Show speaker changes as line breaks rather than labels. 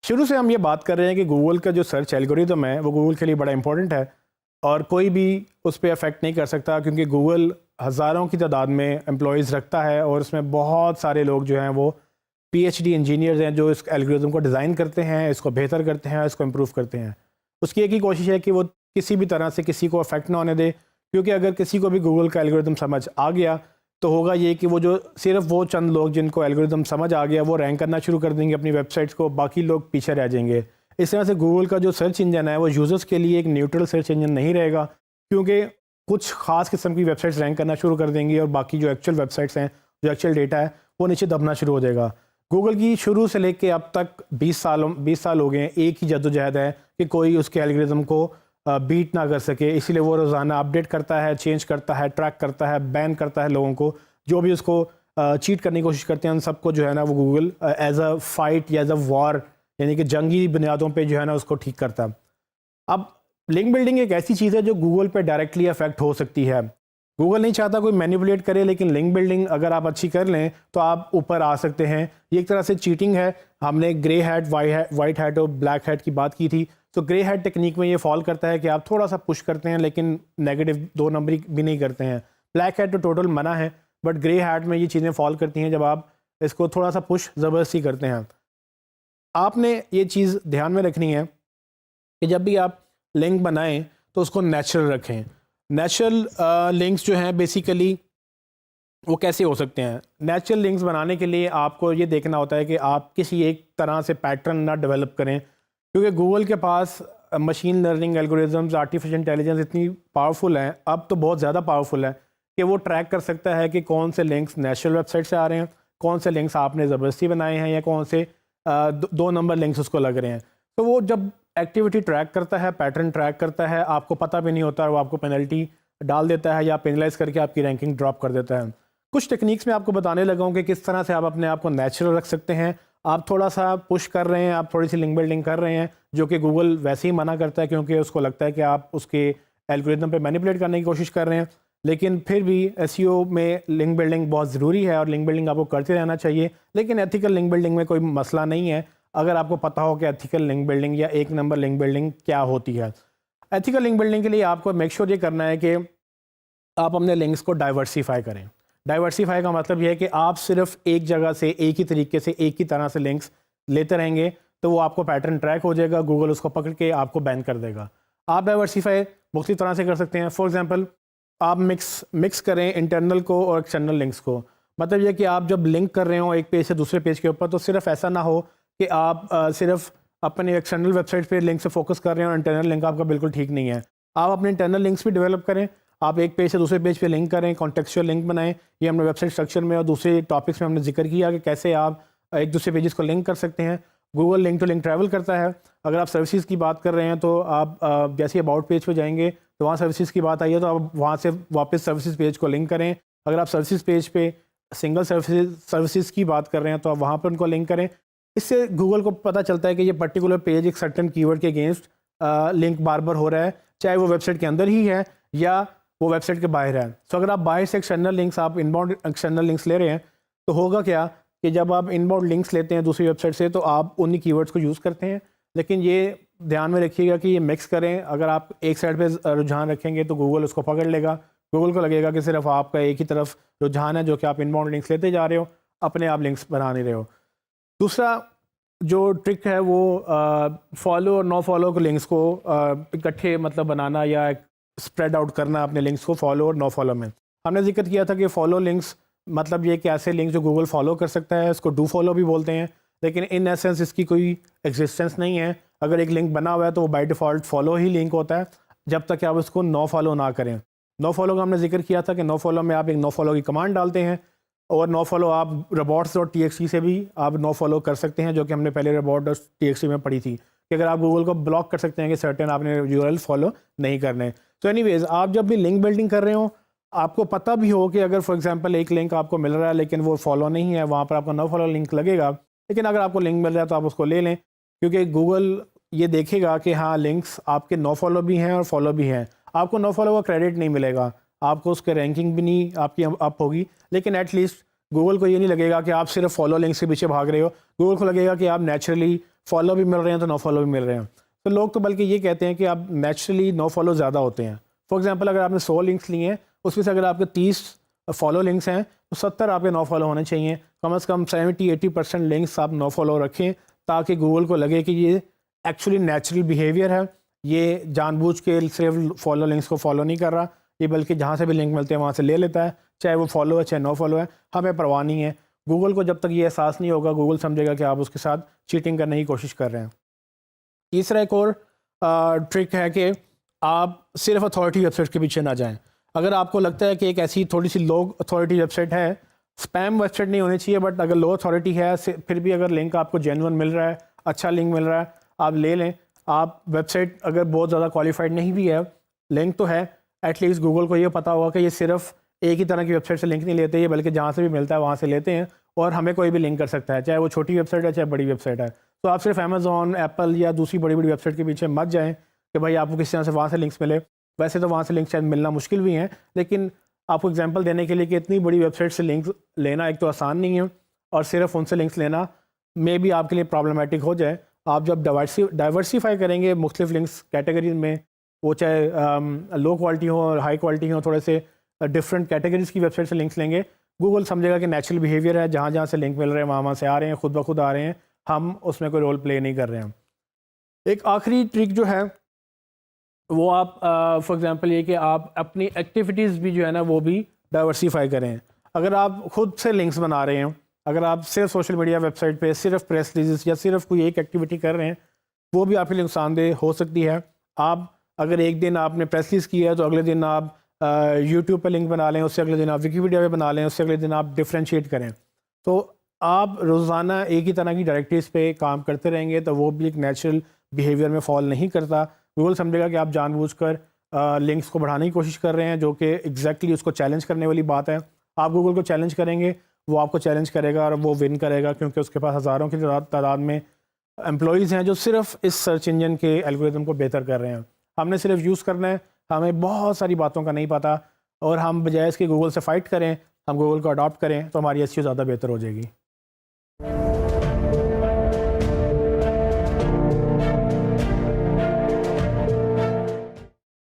शुरू से हम ये बात कर रहे हैं कि गूगल का जो सर्च एल्गोरिदम है वो गूगल के लिए बड़ा इंपॉर्टेंट है और कोई भी उस पर अफेक्ट नहीं कर सकता, क्योंकि गूगल हज़ारों की तादाद में एम्प्लॉयज़ रखता है और उसमें बहुत सारे लोग जो हैं वो पीएचडी इंजीनियर्स हैं जो इस एल्गोरिदम को डिज़ाइन करते हैं, इसको बेहतर करते हैं, इसको इम्प्रूव करते हैं। उसकी एक ही कोशिश है कि वो किसी भी तरह से किसी को अफेक्ट ना होने दे, क्योंकि अगर किसी को भी गूगल का एल्गोरिदम समझ आ गया तो होगा ये कि वो जो सिर्फ वो चंद लोग जिनको एल्गोरिदम समझ आ गया वो रैंक करना शुरू कर देंगे अपनी वेबसाइट्स को, बाकी लोग पीछे रह जाएंगे। इस तरह से गूगल का जो सर्च इंजन है वो यूज़र्स के लिए एक न्यूट्रल सर्च इंजन नहीं रहेगा, क्योंकि कुछ ख़ास किस्म की वेबसाइट्स रैंक करना शुरू कर देंगी और बाकी जो एक्चुअल वेबसाइट्स हैं, जो एक्चुअल डेटा है, वो नीचे दबना शुरू हो जाएगा। गूगल की शुरू से लेके अब तक 20 साल हो गए हैं, एक ही जद्दोजहद है कि कोई उसके एल्गोरिदम को बीट ना कर सके। इसीलिए वो रोज़ाना अपडेट करता है, चेंज करता है, ट्रैक करता है, बैन करता है लोगों को जो भी उसको चीट करने की कोशिश करते हैं। उन सबको जो है ना वो गूगल एज अ फाइट या एज अ वॉर, यानी कि जंगी बुनियादों पे जो है ना उसको ठीक करता है। अब लिंक बिल्डिंग एक ऐसी चीज़ है जो गूगल पे डायरेक्टली अफेक्ट हो सकती है। गूगल नहीं चाहता कोई मैनिपुलेट करे, लेकिन लिंक बिल्डिंग अगर आप अच्छी कर लें तो आप ऊपर आ सकते हैं। ये एक तरह से चीटिंग है। हमने ग्रे हैट, वाइट हैट और ब्लैक हैट की बात की थी। तो ग्रे हैट टेक्निक में ये फॉल करता है कि आप थोड़ा सा पुश करते हैं लेकिन नेगेटिव 2 नंबरी भी नहीं करते हैं। ब्लैक हैट तो टोटल मना है, बट ग्रे हैट में ये चीज़ें फॉल करती हैं जब आप इसको थोड़ा सा पुश ज़बरदस्ती करते हैं। आपने ये चीज़ ध्यान में रखनी है कि जब भी आप लिंक बनाएं तो उसको नेचुरल रखें। नेचुरल लिंक्स जो हैं बेसिकली वो कैसे हो सकते हैं? नेचुरल लिंक्स बनाने के लिए आपको ये देखना होता है कि आप किसी एक तरह से पैटर्न ना डेवलप करें, क्योंकि गूगल के पास machine learning algorithms, artificial intelligence इतनी पावरफुल हैं, अब तो बहुत ज़्यादा पावरफुल है कि वो ट्रैक कर सकता है कि कौन से लिंक्स नेचुरल वेबसाइट से आ रहे हैं, कौन से लिंक्स आपने ज़बरदस्ती बनाए हैं, या कौन से 2 नंबर लिंक्स उसको लग रहे हैं। तो वो जब एक्टिविटी ट्रैक करता है, पैटर्न ट्रैक करता है, आपको पता भी नहीं होता और वो आपको पेनल्टी डाल देता है या पेनलाइज करके आपकी रैंकिंग ड्रॉप कर देता है। कुछ टेक्निक्स में आपको बताने लगा हूँ कि किस तरह से आप अपने आप को नेचुरल रख सकते हैं। आप थोड़ा सा पुश कर रहे हैं, आप थोड़ी सी लिंक बिल्डिंग कर रहे हैं, जो कि गूगल वैसे ही मना करता है क्योंकि उसको लगता है कि आप उसके एल्गोरिदम पे मैनिपुलेट करने की कोशिश कर रहे हैं। लेकिन फिर भी एसईओ में लिंक बिल्डिंग बहुत ज़रूरी है और लिंक बिल्डिंग आपको करते रहना चाहिए। लेकिन एथिकल लिंक बिल्डिंग में कोई मसला नहीं है अगर आपको पता हो कि एथिकल लिंक बिल्डिंग या एक नंबर लिंक बिल्डिंग क्या होती है। एथिकल लिंक बिल्डिंग के लिए आपको मेक श्योर ये करना है कि आप अपने लिंक्स को डाइवर्सिफाई करें। डाइवर्सिफाई का मतलब यह है कि आप सिर्फ एक जगह से एक ही तरीके से एक ही तरह से लिंक्स लेते रहेंगे तो वो आपको पैटर्न ट्रैक हो जाएगा, गूगल उसको पकड़ के आपको बैन कर देगा। आप डाइवर्सिफाई मुख्तलिफ तरह से कर सकते हैं। फॉर एग्जांपल आप मिक्स करें इंटरनल को और एक्सटर्नल लिंक्स को। मतलब यह कि आप जब लिंक कर रहे हो एक पेज से दूसरे पेज के ऊपर, तो सिर्फ ऐसा ना हो कि आप सिर्फ अपने एक्सटर्नल वेबसाइट पे लिंक से फोकस कर रहे हैं और इंटरनल लिंक आपका बिल्कुल ठीक नहीं है। आप अपने इंटरनल लिंक्स भी डेवलप करें। आप एक पेज से दूसरे पेज पे लिंक करें, कॉन्टेक्चुअल लिंक बनाएं। ये हमने वेबसाइट स्ट्रक्चर में और दूसरे टॉपिक्स में हमने जिक्र किया कि कैसे आप एक दूसरे पेजेस को लिंक कर सकते हैं। Google link to link travel करता है। अगर आप सर्विसेज की बात कर रहे हैं तो आप जैसे अबाउट पेज पे जाएंगे तो वहाँ सर्विसेज की बात आई है तो आप वहाँ से वापस सर्विसेज पेज को लिंक करें। अगर आप सर्विसेज पेज पे सिंगल सर्विसेज की बात कर रहे हैं तो आप वहाँ पर उनको लिंक करें। इससे गूगल को पता चलता है कि ये पर्टिकुलर पेज एक सर्टेन कीवर्ड के अगेंस्ट लिंक बार बार हो रहा है, चाहे वो वेबसाइट के अंदर ही है या वो वेबसाइट के बाहर है। तो अगर आप बाहर से एक्सटर्नल लिंक्स, आप इनबाउंड एक्सटर्नल लिंक्स ले रहे हैं तो होगा क्या कि जब आप इनबाउंड लिंक्स लेते हैं दूसरी वेबसाइट से तो आप उन्हीं कीवर्ड्स को यूज़ करते हैं। लेकिन ये ध्यान में रखिएगा कि ये मिक्स करें। अगर आप एक साइड पे रुझान रखेंगे तो गूगल उसको पकड़ लेगा। गूगल को लगेगा कि सिर्फ आपका एक ही तरफ रुझान है, जो कि आप इनबाउंड लिंक्स लेते जा रहे हो, अपने आप लिंक्स बना नहीं रहे हो। दूसरा जो ट्रिक है वो फॉलो और नो फॉलो के लिंक्स को इकट्ठे मतलब बनाना या स्प्रेड आउट करना अपने लिंक्स को फॉलो और नो फॉलो में। हमने जिक्र किया था कि फॉलो लिंक्स मतलब ये कि ऐसे लिंक्स जो गूगल फॉलो कर सकता है, इसको डू फॉलो भी बोलते हैं, लेकिन इन एसेंस इसकी कोई एग्जिस्टेंस नहीं है। अगर एक लिंक बना हुआ है तो वो by default follow he link होता है जब तक कि आप उसको नो फॉलो ना करें। नो फॉलो का हमने जिक्र किया था कि नो फॉलो में आप एक नो फॉलो की कमांड डालते हैं और नो फॉलो आप robots.txt से भी आप नो फॉलो कर सकते हैं, जो कि हमने पहले robot.txt में पढ़ी थी कि अगर आप गूगल को ब्लॉक कर सकते हैं कि सर्टेन आपने यूआरएल फॉलो नहीं करने। तो एनीवेज आप जब भी लिंक बिल्डिंग कर रहे हो आपको पता भी हो कि अगर फॉर एग्जांपल एक लिंक आपको मिल रहा है लेकिन वो फॉलो नहीं है, वहाँ पर आपको नो फॉलो लिंक लगेगा। लेकिन अगर आपको लिंक मिल रहा है तो आप उसको ले लें, क्योंकि गूगल ये देखेगा कि हाँ लिंक्स आपके नो फॉलो भी हैं और फॉलो भी हैं। आपको नो फॉलो का क्रेडिट नहीं मिलेगा, आपको उसके रैंकिंग भी नहीं आपकी अप होगी, लेकिन एटलीस्ट गूगल को ये नहीं लगेगा कि आप सिर्फ फॉलो लिंक्स के पीछे भाग रहे हो। गूगल को लगेगा कि आप नेचुरली फॉलो भी मिल रहे हैं तो नो फॉलो भी मिल रहे हैं। तो लोग तो बल्कि ये कहते हैं कि अब नेचुरली नो फॉलो ज़्यादा होते हैं। फॉर एग्जांपल अगर आपने 100 लिंक्स लिए हैं, उसमें से अगर आपके 30 फॉलो लिंक्स हैं तो 70 आपके नो फॉलो होने चाहिए। कम से कम 70-80% लिंक्स आप नो फॉलो रखें, ताकि गूगल को लगे कि ये एक्चुअली नेचुरल बिहेवियर है, ये जानबूझ के सिर्फ फॉलो लिंक्स को फॉलो नहीं कर रहा, ये बल्कि जहाँ से भी लिंक मिलते हैं वहाँ से ले लेता है, चाहे वो फॉलो है चाहे नो फॉलो है, हमें परवाह नहीं है। गूगल को जब तक ये एहसास नहीं होगा, गूगल समझेगा कि आप उसके साथ चीटिंग करने की कोशिश कर रहे हैं। तीसरा एक और ट्रिक है कि आप सिर्फ अथॉरिटी वेबसाइट के पीछे ना जाएं। अगर आपको लगता है कि एक ऐसी थोड़ी सी लो अथॉरिटी वेबसाइट है, स्पैम वेबसाइट नहीं होनी चाहिए, बट अगर लो अथॉरिटी है फिर भी अगर लिंक आपको जेन्युइन मिल रहा है, अच्छा लिंक मिल रहा है, आप ले लें। आप वेबसाइट अगर बहुत ज़्यादा क्वालिफाइड नहीं भी है, लिंक तो है, एटलीस्ट गूगल को ये पता होगा कि ये सिर्फ एक ही तरह की वेबसाइट से लिंक नहीं लेते, ये बल्कि जहाँ से भी मिलता है वहाँ से लेते हैं, और हमें कोई भी लिंक कर सकता है, चाहे वो छोटी वेबसाइट है चाहे बड़ी वेबसाइट है। तो आप सिर्फ अमेज़ॉन, एप्पल या दूसरी बड़ी बड़ी वेबसाइट के पीछे मत जाएँ कि भाई आपको किसी तरह से वहाँ से लिंक्स मिले। वैसे तो वहाँ से लिंक शायद मिलना मुश्किल भी हैं, लेकिन आपको एग्जांपल देने के लिए कि इतनी बड़ी वेबसाइट से लिंक्स लेना एक तो आसान नहीं है, और सिर्फ उनसे लिंक्स लेना मे भी आपके लिए प्रॉब्लमेटिक हो जाए। आप जब डाइवर्सिफाई करेंगे मुख्तलिफ लिंक्स कैटेगरीज में, वो चाहे लो क्वालिटी हो और हाई क्वालिटी हो, थोड़े से डिफरेंट कैटेगरीज की वेबसाइट से लिंक्स लेंगे, गूगल समझेगा कि नेचुरल बिहेवियर है, जहाँ जहाँ से लिंक मिल रहे हैं वहाँ से आ रहे हैं, खुद ब खुद आ रहे हैं, हम उसमें कोई रोल प्ले नहीं कर रहे हैं। एक आखिरी ट्रिक जो है वो आप फॉर एग्जांपल ये कि आप अपनी एक्टिविटीज़ भी जो है ना वो भी डाइवर्सिफाई करें। अगर आप खुद से लिंक्स बना रहे हैं, अगर आप सिर्फ सोशल मीडिया वेबसाइट पे सिर्फ प्रेस रिलीज या सिर्फ कोई एक एक्टिविटी कर रहे हैं, वो भी आपके लिए नुकसानदेह हो सकती है। आप अगर एक दिन आपने प्रेस रिलीज किया है तो अगले दिन आप यूट्यूब पे लिंक बना लें, उससे अगले दिन आप विकीपीडिया पे बना लें, उससे अगले दिन आप डिफ्रेंशिएट करें। तो आप रोज़ाना एक ही तरह की डायरेक्टरीज पे काम करते रहेंगे तो वो भी एक नेचुरल बिहेवियर में फॉल नहीं करता। गूगल समझेगा कि आप जानबूझकर लिंक्स को बढ़ाने की कोशिश कर रहे हैं, जो कि एग्जैक्टली उसको चैलेंज करने वाली बात है। आप गूगल को चैलेंज करेंगे, वो आपको चैलेंज करेगा और वो विन करेगा, क्योंकि उसके पास हज़ारों की तादाद में एम्प्लॉयज़ हैं जो सिर्फ इस सर्च इंजन के एल्गोरिथम को बेहतर कर रहे हैं। हमने सिर्फ यूज़ करना है, हमें बहुत सारी बातों का नहीं पता, और हम बजाय इसके गूगल से फ़ाइट करें, हम गूगल को अडॉप्ट करें तो हमारी एसईओ ज़्यादा बेहतर हो जाएगी।